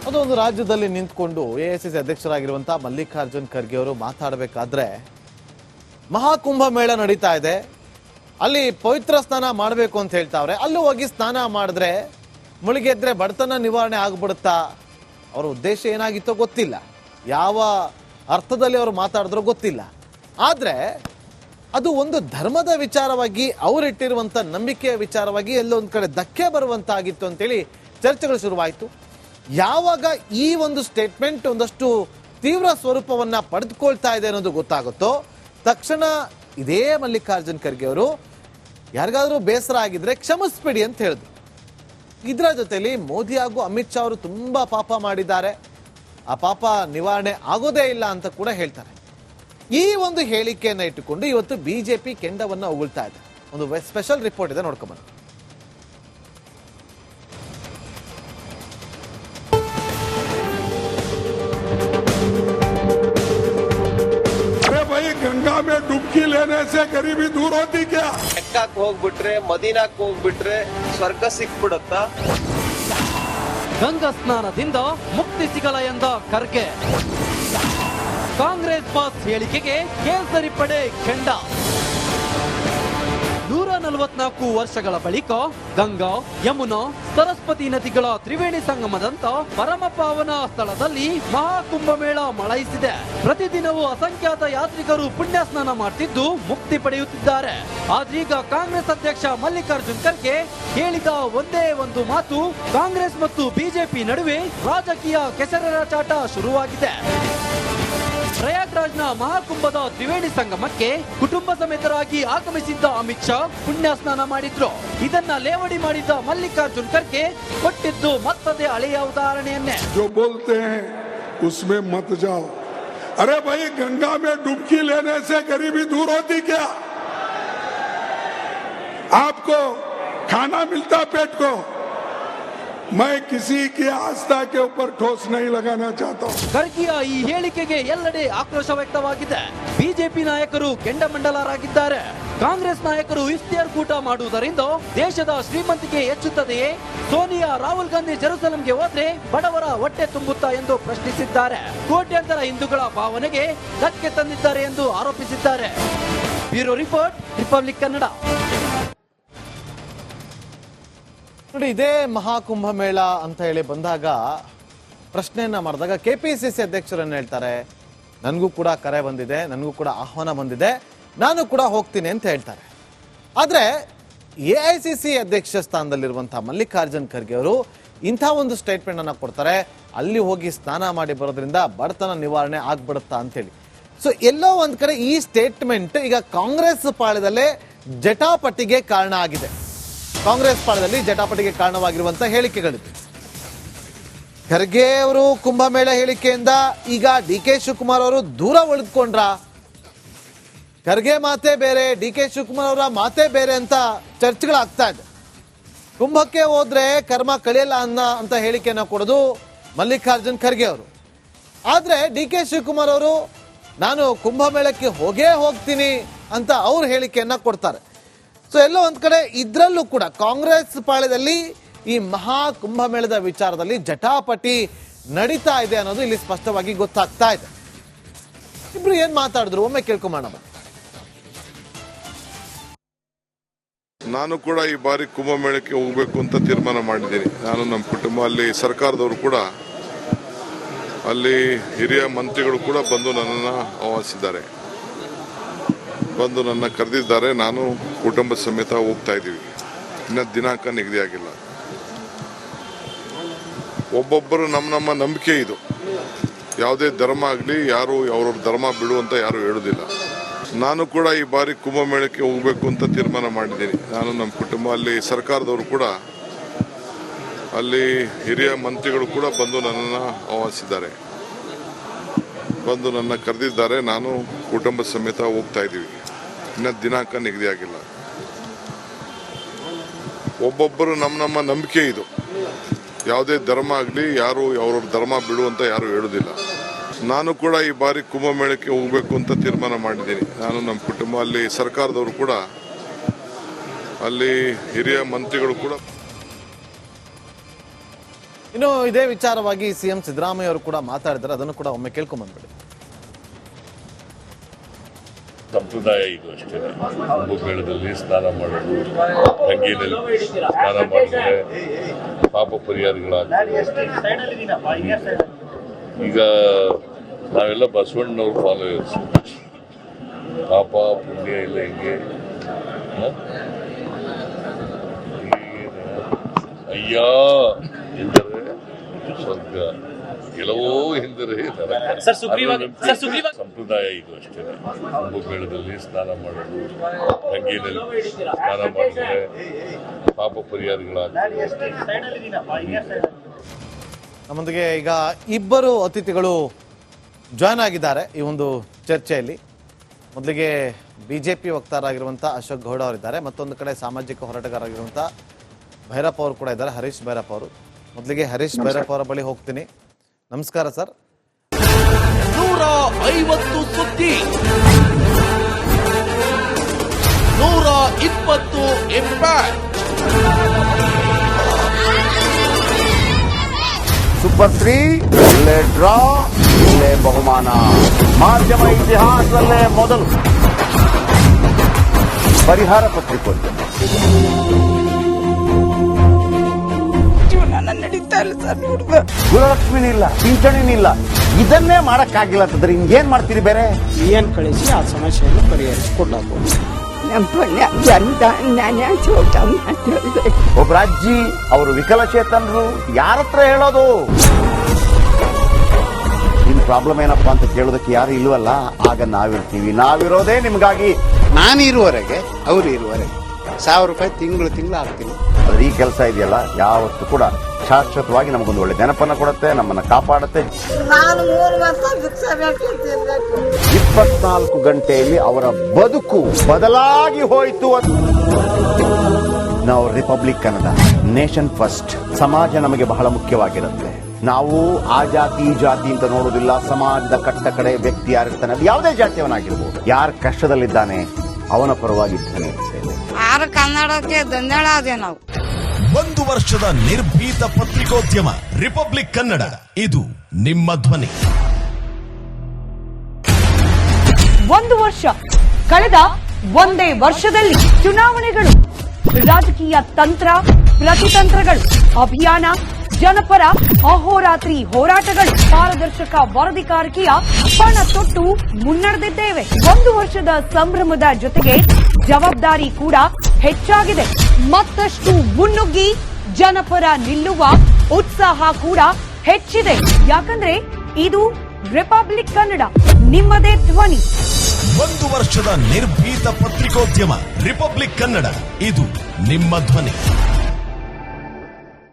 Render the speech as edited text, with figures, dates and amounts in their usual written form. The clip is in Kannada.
ಅದೊಂದು ರಾಜ್ಯದಲ್ಲಿ ನಿಂತ್ಕೊಂಡು ಎಐಸಿಸಿ ಅಧ್ಯಕ್ಷರಾಗಿರುವಂತಹ ಮಲ್ಲಿಕಾರ್ಜುನ್ ಖರ್ಗೆ ಅವರು ಮಾತಾಡಬೇಕಾದ್ರೆ ಮಹಾಕುಂಭ ಮೇಳ ನಡೀತಾ ಇದೆ, ಅಲ್ಲಿ ಪವಿತ್ರ ಸ್ನಾನ ಮಾಡಬೇಕು ಅಂತ ಹೇಳ್ತಾವ್ರೆ. ಅಲ್ಲಿ ಹೋಗಿ ಸ್ನಾನ ಮಾಡಿದ್ರೆ ಮುಳುಗೆದ್ರೆ ಬಡತನ ನಿವಾರಣೆ ಆಗ್ಬಿಡುತ್ತಾ? ಅವರ ಉದ್ದೇಶ ಏನಾಗಿತ್ತೋ ಗೊತ್ತಿಲ್ಲ, ಯಾವ ಅರ್ಥದಲ್ಲಿ ಅವರು ಮಾತಾಡಿದ್ರೋ ಗೊತ್ತಿಲ್ಲ. ಆದರೆ ಅದು ಒಂದು ಧರ್ಮದ ವಿಚಾರವಾಗಿ ಅವರಿಟ್ಟಿರುವಂಥ ನಂಬಿಕೆಯ ವಿಚಾರವಾಗಿ ಎಲ್ಲೋ ಒಂದು ಕಡೆ ಧಕ್ಕೆ ಬರುವಂತಾಗಿತ್ತು ಅಂತೇಳಿ ಚರ್ಚೆಗಳು ಶುರುವಾಯಿತು. ಯಾವಾಗ ಈ ಒಂದು ಸ್ಟೇಟ್ಮೆಂಟ್ ಒಂದಷ್ಟು ತೀವ್ರ ಸ್ವರೂಪವನ್ನು ಪಡೆದುಕೊಳ್ತಾ ಇದೆ ಅನ್ನೋದು ಗೊತ್ತಾಗುತ್ತೋ ತಕ್ಷಣ ಇದೇ ಮಲ್ಲಿಕಾರ್ಜುನ್ ಖರ್ಗೆ ಅವರು ಯಾರಿಗಾದರೂ ಬೇಸರ ಆಗಿದ್ರೆ ಕ್ಷಮಿಸ್ಬೇಡಿ ಅಂತ ಹೇಳಿದ್ರು. ಇದರ ಜೊತೆಲಿ ಮೋದಿ ಹಾಗೂ ಅಮಿತ್ ಶಾ ಅವರು ತುಂಬ ಪಾಪ ಮಾಡಿದ್ದಾರೆ, ಆ ಪಾಪ ನಿವಾರಣೆ ಆಗೋದೇ ಇಲ್ಲ ಅಂತ ಕೂಡ ಹೇಳ್ತಾರೆ. ಈ ಒಂದು ಹೇಳಿಕೆಯನ್ನು ಇಟ್ಟುಕೊಂಡು ಇವತ್ತು ಬಿಜೆಪಿ ಕೆಂಡವನ್ನು ಉಗುಳ್ತಾ ಇದೆ. ಒಂದು ಸ್ಪೆಷಲ್ ರಿಪೋರ್ಟ್ ಇದೆ, ನೋಡ್ಕೊಂಬನ್ನಿ. गंगा में डुबकी लेने से गरीबी दूर होती क्या? ಮೆಕ್ಕಾಕ್ ಹೋಗ್ಬಿಟ್ರೆ ಮದೀನಾಕ್ ಹೋಗ್ಬಿಟ್ರೆ ಸ್ವರ್ಗ ಸಿಕ್ಬಿಡುತ್ತಾ? ಗಂಗಾ ಸ್ನಾನದಿಂದ ಮುಕ್ತಿ ಸಿಗಲ್ಲ ಎಂದ ಖರ್ಗೆ. ಕಾಂಗ್ರೆಸ್ ಬಾಸ್ ಹೇಳಿಕೆಗೆ ಕೇಸರಿ ಪಡೆ ಕೆಂಡ. 144 ವರ್ಷಗಳ ಬಳಿಕ ಗಂಗಾ, ಯಮುನಾ, ಸರಸ್ವತಿ ನದಿಗಳ ತ್ರಿವೇಣಿ ಸಂಗಮದಂತ ಪರಮ ಪಾವನ ಸ್ಥಳದಲ್ಲಿ ಮಹಾಕುಂಭ ಮೇಳ ಮಳೈಸಿದೆ. ಪ್ರತಿದಿನವೂ ಅಸಂಖ್ಯಾತ ಯಾತ್ರಿಕರು ಪುಣ್ಯ ಸ್ನಾನ ಮಾಡ್ತಿದ್ದು ಮುಕ್ತಿ ಪಡೆಯುತ್ತಿದ್ದಾರೆ. ಆದ್ರೀಗ ಕಾಂಗ್ರೆಸ್ ಅಧ್ಯಕ್ಷ ಮಲ್ಲಿಕಾರ್ಜುನ್ ಖರ್ಗೆ ಹೇಳಿದ ಒಂದೇ ಒಂದು ಮಾತು ಕಾಂಗ್ರೆಸ್ ಮತ್ತು ಬಿಜೆಪಿ ನಡುವೆ ರಾಜಕೀಯ ಕೆಸರೆರಚಾಟ ಶುರುವಾಗಿದೆ. ಪ್ರಯಾಗ್ರಾಜ್ನ ಮಹಾಕುಂಭದ ತ್ರಿವೇಣಿ ಸಂಗಮಕ್ಕೆ ಕುಟುಂಬ ಸಮೇತರಾಗಿ ಆಗಮಿಸಿದ್ದ ಅಮಿತ್ ಶಾ ಪುಣ್ಯ ಸ್ನಾನ ಮಾಡಿದ್ರು. ಇದನ್ನ ಲೇವಡಿ ಮಾಡಿದ್ದ ಮಲ್ಲಿಕಾರ್ಜುನ್ ಖರ್ಗೆ ಕೊಟ್ಟಿದ್ದು ಮತ್ತದೇ ಹಳೆಯ ಉದಾಹರಣೆಯನ್ನೇ. जो बोलते हैं उसमें मत जाओ. अरे भाई, गंगा में डुबकी लेने से गरीबी दूर होती क्या? आपको खाना मिलता पेट को. मैं किसी की आस्था के ऊपर ठोस नहीं लगाना चाहता हूं. ಖರ್ಗೆಯ ಈ ಹೇಳಿಕೆಗೆ ಎಲ್ಲೆಡೆ ಆಕ್ರೋಶ ವ್ಯಕ್ತವಾಗಿದೆ. ಬಿಜೆಪಿ ನಾಯಕರು ಕೆಂಡಮಂಡಲರಾಗಿದ್ದಾರೆ. ಕಾಂಗ್ರೆಸ್ ನಾಯಕರು ಇಫ್ತಿಯಾರ್ ಕೂಟ ಮಾಡುವುದರಿಂದ ದೇಶದ ಶ್ರೀಮಂತಿಕೆ ಹೆಚ್ಚುತ್ತದೆಯೇ? ಸೋನಿಯಾ, ರಾಹುಲ್ ಗಾಂಧಿ ಜೆರುಸಲೆಂಗೆ ಹೋದ್ರೆ ಬಡವರ ಹೊಟ್ಟೆ ತುಂಬುತ್ತಾ ಎಂದು ಪ್ರಶ್ನಿಸಿದ್ದಾರೆ. ಕೋಟ್ಯಾಂತರ ಹಿಂದೂಗಳ ಭಾವನೆಗೆ ಧಕ್ಕೆ ತಂದಿದ್ದಾರೆ ಎಂದು ಆರೋಪಿಸಿದ್ದಾರೆ. Bureau report, republic Kannada. ನೋಡಿ, ಇದೇ ಮಹಾಕುಂಭ ಮೇಳ ಅಂತ ಹೇಳಿ ಬಂದಾಗ ಪ್ರಶ್ನೆಯನ್ನ ಮಾಡಿದಾಗ ಕೆಪಿಸಿಸಿ ಅಧ್ಯಕ್ಷರನ್ನು ಹೇಳ್ತಾರೆ, ನನಗೂ ಕೂಡ ಕರೆ ಬಂದಿದೆ, ನನಗೂ ಕೂಡ ಆಹ್ವಾನ ಬಂದಿದೆ, ನಾನು ಕೂಡ ಹೋಗ್ತೀನಿ ಅಂತ ಹೇಳ್ತಾರೆ. ಆದರೆ ಎಐಸಿಸಿ ಅಧ್ಯಕ್ಷ ಸ್ಥಾನದಲ್ಲಿರುವಂತಹ ಮಲ್ಲಿಕಾರ್ಜುನ್ ಖರ್ಗೆ ಅವರು ಇಂಥ ಒಂದು ಸ್ಟೇಟ್ಮೆಂಟ್ ಅನ್ನ ಕೊಡ್ತಾರೆ, ಅಲ್ಲಿ ಹೋಗಿ ಸ್ನಾನ ಮಾಡಿ ಬರೋದ್ರಿಂದ ಬಡತನ ನಿವಾರಣೆ ಆಗ್ಬಿಡುತ್ತಾ ಅಂತೇಳಿ. ಸೊ ಎಲ್ಲೋ ಒಂದ್ ಕಡೆ ಈ ಸ್ಟೇಟ್ಮೆಂಟ್ ಈಗ ಕಾಂಗ್ರೆಸ್ ಪಾಳ್ಯದಲ್ಲೇ ಜಟಾಪಟಿಗೆ ಕಾರಣ ಆಗಿದೆ. ಕಾಂಗ್ರೆಸ್ ಪಾಳ್ಯದಲ್ಲಿ ಜಟಾಪಟಿಗೆ ಕಾರಣವಾಗಿರುವಂತಹ ಹೇಳಿಕೆಗಳಿವೆ. ಖರ್ಗೆ ಅವರು ಕುಂಭಮೇಳ ಹೇಳಿಕೆಯಿಂದ ಈಗ ಡಿ ಕೆ ಶಿವಕುಮಾರ್ ಅವರು ದೂರ ಉಳಿದುಕೊಂಡ್ರ? ಖರ್ಗೆ ಮಾತೆ ಬೇರೆ, ಡಿ ಕೆ ಶಿವಕುಮಾರ್ ಅವರ ಮಾತೆ ಬೇರೆ ಅಂತ ಚರ್ಚೆಗಳಾಗ್ತಾ ಇದೆ. ಕುಂಭಕ್ಕೆ ಹೋದ್ರೆ ಕರ್ಮ ಕಳಿಯಲ್ಲ ಅಂತ ಹೇಳಿಕೆಯನ್ನು ಕೊಡೋದು ಮಲ್ಲಿಕಾರ್ಜುನ್ ಖರ್ಗೆ ಅವರು. ಆದ್ರೆ ಡಿ ಕೆ ಶಿವಕುಮಾರ್ ಅವರು ನಾನು ಕುಂಭಮೇಳಕ್ಕೆ ಹೋಗೇ ಹೋಗ್ತೀನಿ ಅಂತ ಅವ್ರ ಹೇಳಿಕೆಯನ್ನ ಕೊಡ್ತಾರೆ. ಸೊ ಎಲ್ಲೋ ಒಂದ್ ಕಡೆ ಇದ್ರಲ್ಲೂ ಕೂಡ ಕಾಂಗ್ರೆಸ್ ಪಾಳ್ಯದಲ್ಲಿ ಈ ಮಹಾ ಕುಂಭಮೇಳದ ವಿಚಾರದಲ್ಲಿ ಜಟಾಪಟಿ ನಡೀತಾ ಇದೆ ಅನ್ನೋದು ಇಲ್ಲಿ ಸ್ಪಷ್ಟವಾಗಿ ಗೊತ್ತಾಗ್ತಾ ಇದೆ. ಇಬ್ರು ಏನ್ ಮಾತಾಡಿದ್ರು ಒಮ್ಮೆ ಕೇಳ್ಕೊಂಬೋಣ. ನಾನು ಕೂಡ ಈ ಬಾರಿ ಕುಂಭಮೇಳಕ್ಕೆ ಹೋಗ್ಬೇಕು ಅಂತ ತೀರ್ಮಾನ ಮಾಡಿದ್ದೀನಿ. ನಾನು, ನಮ್ಮ ಕುಟುಂಬ, ಅಲ್ಲಿ ಸರ್ಕಾರದವರು ಕೂಡ, ಅಲ್ಲಿ ಹಿರಿಯ ಮಂತ್ರಿಗಳು ಕೂಡ ಬಂದು ನನ್ನನ್ನು ಆಹ್ವಾನಿಸಿದ್ದಾರೆ, ಬಂದು ನನ್ನ ಕರೆದಿದ್ದಾರೆ. ನಾನು ಕುಟುಂಬ ಸಮೇತ ಹೋಗ್ತಾ ಇದ್ದೀವಿ. ಇನ್ನು ದಿನಾಂಕ ನಿಗದಿ ಆಗಿಲ್ಲ. ಒಬ್ಬೊಬ್ಬರು ನಮ್ಮ ನಂಬಿಕೆ ಇದು. ಯಾವುದೇ ಧರ್ಮ ಆಗಲಿ, ಯಾರು ಅವ್ರವ್ರ ಧರ್ಮ ಬಿಡು ಅಂತ ಯಾರು ಹೇಳೋದಿಲ್ಲ. ನಾನು ಕೂಡ ಈ ಬಾರಿ ಕುಂಭಮೇಳಕ್ಕೆ ಹೋಗ್ಬೇಕು ಅಂತ ತೀರ್ಮಾನ ಮಾಡಿದ್ದೀನಿ. ನಾನು, ನಮ್ಮ ಕುಟುಂಬ, ಅಲ್ಲಿ ಸರ್ಕಾರದವರು ಕೂಡ, ಅಲ್ಲಿ ಹಿರಿಯ ಮಂತ್ರಿಗಳು ಕೂಡ ಬಂದು ನನ್ನನ್ನು ಆಹ್ವಾನಿಸಿದ್ದಾರೆ, ಬಂದು ನನ್ನ ಕರೆದಿದ್ದಾರೆ. ನಾನು ಕುಟುಂಬ ಸಮೇತ ಹೋಗ್ತಾ ಇದ್ದೀವಿ. ಇನ್ನು ದಿನಾಂಕ ನಿಗದಿ ಆಗಿಲ್ಲ. ಒಬ್ಬೊಬ್ಬರು ನಮ್ಮ ನಂಬಿಕೆ ಇದು. ಯಾವುದೇ ಧರ್ಮ ಆಗಲಿ, ಯಾರು ಅವ್ರವ್ರ ಧರ್ಮ ಬಿಡು ಅಂತ ಯಾರು ಹೇಳೋದಿಲ್ಲ. ನಾನು ಕೂಡ ಈ ಬಾರಿ ಕುಂಭಮೇಳಕ್ಕೆ ಹೋಗ್ಬೇಕು ಅಂತ ತೀರ್ಮಾನ ಮಾಡಿದ್ದೀನಿ. ನಾನು, ನಮ್ಮ ಕುಟುಂಬ, ಅಲ್ಲಿ ಸರ್ಕಾರದವರು ಕೂಡ, ಅಲ್ಲಿ ಹಿರಿಯ ಮಂತ್ರಿಗಳು ಕೂಡ ಇನ್ನು ಇದೇ ವಿಚಾರವಾಗಿ ಸಿಎಂ ಸಿದ್ದರಾಮಯ್ಯ ಅವರು ಕೂಡ ಮಾತಾಡಿದ್ದಾರೆ, ಅದನ್ನು ಕೂಡ ಒಮ್ಮೆ ಕೇಳ್ಕೊಂಡ್ ಬಂದ್ಬಿಡಿ. ಸಂಪ್ರದಾಯ ಇದು ಅಷ್ಟೇ. ಕುಂಭಮೇಳದಲ್ಲಿ ಸ್ನಾನ ಮಾಡೋದು, ಗಂಗೆಯಲ್ಲಿ ಸ್ನಾನ ಮಾಡಿದ್ರೆ ಪಾಪ ಪರಿಹಾರಗಳಾಗ್ತದೆ. ಈಗ ನಾವೆಲ್ಲ ಬಸವಣ್ಣನವ್ರ ಫಾಲೋಯರ್ಸ್. ಪಾಪ ಪುಣ್ಯ ಇಲ್ಲ ಹಿಂಗೆ ಅಯ್ಯ ಎಂದರೆ ಸ್ವರ್ಗ, ಕೆಲವೋ ಎಂದರೆ ಸಂಪ್ರದಾಯ ಇದು ಅಷ್ಟೇ. ಕುಂಭಮೇಳದಲ್ಲಿ ಸ್ನಾನ ಮಾಡೋದು, ಗಂಗೆಯಲ್ಲಿ ಸ್ನಾನ ಮಾಡಿದ್ರೆ ಪಾಪ ಪರಿಹಾರಗಳಾಗ್ತದೆ. ನಮ್ಮೊಂದಿಗೆ ಈಗ ಇಬ್ಬರು ಅತಿಥಿಗಳು ಜಾಯ್ನ್ ಆಗಿದ್ದಾರೆ ಈ ಒಂದು ಚರ್ಚೆಯಲ್ಲಿ. ಮೊದಲಿಗೆ ಬಿಜೆಪಿ ವಕ್ತಾರರಾಗಿರುವಂಥ ಅಶೋಕ್ ಗೌಡ ಅವರಿದ್ದಾರೆ, ಮತ್ತೊಂದು ಕಡೆ ಸಾಮಾಜಿಕ ಹೋರಾಟಗಾರರಾಗಿರುವಂಥ ಭೈರಪ್ಪ ಅವರು ಕೂಡ ಇದ್ದಾರೆ, ಹರೀಶ್ ಭೈರಪ್ಪ ಅವರು. ಮೊದಲಿಗೆ ಹರೀಶ್ ಭೈರಪ್ಪ ಅವರ ಬಳಿ ಹೋಗ್ತೀನಿ. ನಮಸ್ಕಾರ ಸರ್. 150 ಸುದ್ದಿ, 120 ಇಂಪ್ಯಾಕ್ಟ್. ಸೂಪರ್ 3 ಇಲ್ಲೇ ಡ್ರಾ, ಇಲ್ಲೇ ಬಹುಮಾನ. ಮಾಧ್ಯಮ ಇತಿಹಾಸದಲ್ಲೇ ಮೊದಲು ಪರಿಹಾರ ಪತ್ರಿಕೋದ್ಯಮ. ನಡೀತಾ ಇಲ್ಲ ಸರ್. ಗುಣಲಕ್ಷ್ಮಿನಿಲ್ಲ, ಪಿಂಚಣಿನಿಲ್ಲ, ಇದನ್ನೇ ಮಾಡಕ್ಕಾಗಿಲ್ಲ ಅಂತಂದ್ರೆ ಹಿಂಗೇನ್ ಮಾಡ್ತೀರಿ ಬೇರೆ? ಏನ್ ಕಳಿಸಿ ಆ ಸಮಸ್ಯೆಯನ್ನು ಪರಿಹರಿಸಿಕೊಡ್ಲಾಗ್ಬೋದು. ಒಬ್ಬ ಅಜ್ಜಿ, ಅವರು ವಿಕಲಚೇತನರು, ಯಾರ ಹತ್ರ ಹೇಳೋದು? ನಿಮ್ ಪ್ರಾಬ್ಲಮ್ ಏನಪ್ಪಾ ಅಂತ ಕೇಳೋದಕ್ಕೆ ಯಾರು ಇಲ್ವಲ್ಲ, ಆಗ ನಾವಿರ್ತೀವಿ. ನಾವಿರೋದೇ ನಿಮ್ಗಾಗಿ. ನಾನಿರುವವರೆಗೆ ಅವ್ರು ಇರುವವರೆಗೆ 1000 ರೂಪಾಯಿ ತಿಂಗಳು ಆಗ್ತೀನಿ. ಆದ್ರೆ ಈ ಕೆಲಸ ಇದೆಯಲ್ಲ, ಯಾವತ್ತೂ ಕೂಡ ಶಾಶ್ವತವಾಗಿ ನಮಗೊಂದು ಒಳ್ಳೆ ನೆನಪನ್ನ ಕೊಡುತ್ತೆ, ನಮ್ಮನ್ನ ಕಾಪಾಡುತ್ತೆ. 24 ಗಂಟೆಯಲ್ಲಿ ಅವರ ಬದುಕು ಬದಲಾಗಿ ಹೋಯಿತು. ನಾವು ರಿಪಬ್ಲಿಕ್ ಕನ್ನಡ, ನೇಷನ್ ಫಸ್ಟ್. ಸಮಾಜ ನಮಗೆ ಬಹಳ ಮುಖ್ಯವಾಗಿರುತ್ತೆ. ನಾವು ಆ ಜಾತಿ ಈ ಜಾತಿ ಅಂತ ನೋಡೋದಿಲ್ಲ. ಸಮಾಜದ ಕಟ್ಟ ಕಡೆ ವ್ಯಕ್ತಿ ಯಾರಿರ್ತಾನೆ, ಅದು ಯಾವುದೇ ಜಾತಿಯವನಾಗಿರ್ಬೋದು, ಯಾರು ಕಷ್ಟದಲ್ಲಿದ್ದಾನೆ ಅವನ ಪರವಾಗಿ ಧ್ವನಿ ಎತ್ತುತ್ತೇವೆ. ಕನ್ನಡಕ್ಕೆ ಧನ್ಯವಾದ. ನಾವು 1 ವರ್ಷದ ನಿರ್ಭೀತ ಪತ್ರಿಕೋದ್ಯಮ ರಿಪಬ್ಲಿಕ್ ಕನ್ನಡ, ಇದು ನಿಮ್ಮ ಧ್ವನಿ. 1 ವರ್ಷ ಕಳೆದ ಒಂದೇ ವರ್ಷದಲ್ಲಿ ಚುನಾವಣೆಗಳು, ರಾಜಕೀಯ ತಂತ್ರ ಪ್ರತಿತಂತ್ರಗಳು, ಅಭಿಯಾನ, ಜನಪರ ಅಹೋರಾತ್ರಿ ಹೋರಾಟಗಳು, ಪಾರದರ್ಶಕ ವರದಿಗಾರಿಕೆಯ ಪಣ ತೊಟ್ಟು ಮುನ್ನಡೆದಿದ್ದೇವೆ. 1 ವರ್ಷದ ಸಂಭ್ರಮದ ಜೊತೆಗೆ ಜವಾಬ್ದಾರಿ ಕೂಡ ಹೆಚ್ಚಾಗಿದೆ. ಮತ್ತಷ್ಟು ಮುನ್ನುಗ್ಗಿ ಜನಪರ ನಿಲ್ಲುವ ಉತ್ಸಾಹ ಕೂಡ ಹೆಚ್ಚಿದೆ. ಯಾಕಂದ್ರೆ ಇದು ರಿಪಬ್ಲಿಕ್ ಕನ್ನಡ, ನಿಮ್ಮದೇ ಧ್ವನಿ. 1 ವರ್ಷದ ನಿರ್ಭೀತ ಪತ್ರಿಕೋದ್ಯಮ ರಿಪಬ್ಲಿಕ್ ಕನ್ನಡ, ಇದು ನಿಮ್ಮ ಧ್ವನಿ.